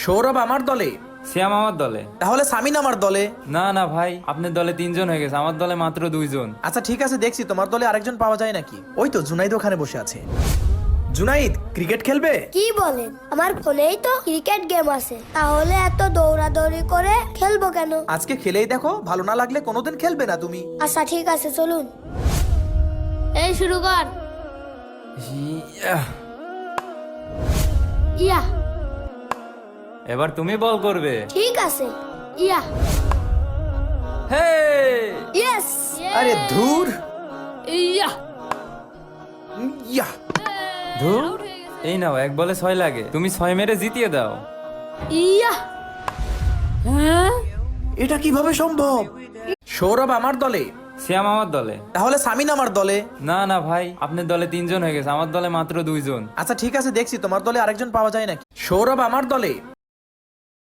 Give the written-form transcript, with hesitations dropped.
সৌরভ আমার দলে, শ্যাম আমার দলে। তাহলে সামিন আমার দলে। না না ভাই, আপনার দলে 3 জন হয়ে গেছে, আমার দলে মাত্র 2 জন। আচ্ছা ঠিক আছে, দেখছি তোমার দলে আরেকজন পাওয়া যায় নাকি। ওই তো জুনাইদ ওখানে বসে আছে। জুনাইদ ক্রিকেট খেলবে? কি বলেন, আমার ফোনেই তো ক্রিকেট গেম আছে, তাহলে এত দৌড়াদৌড়ি করে খেলবো কেন? আজকে খেলেই দেখো, ভালো না লাগলে কোনোদিন খেলবে না তুমি। আচ্ছা ঠিক আছে, চলুন। এই শুরু কর। ইয়াহ, ইয়া, এবার তুমি বল করবে। ঠিক আছে। ইয়া, হে, ইয়েস। আরে ধুর। ইয়া, ইয়া, ধুর, এই নাও, 1 বলে 6 লাগে, তুমি 6 মেরে জিতিয়ে দাও। ইয়া। হ্যাঁ, এটা কিভাবে সম্ভব? সৌরভ আমার দলে, শ্যাম আমার দলে। তাহলে সামিন আমার দলে। না না ভাই, আপনার দলে 3 জন হয়ে গেছে, আমার দলে মাত্র 2 জন। আচ্ছা ঠিক আছে, দেখছি তোমার দলে আরেকজন পাওয়া যায় নাকি। সৌরভ আমার দলে,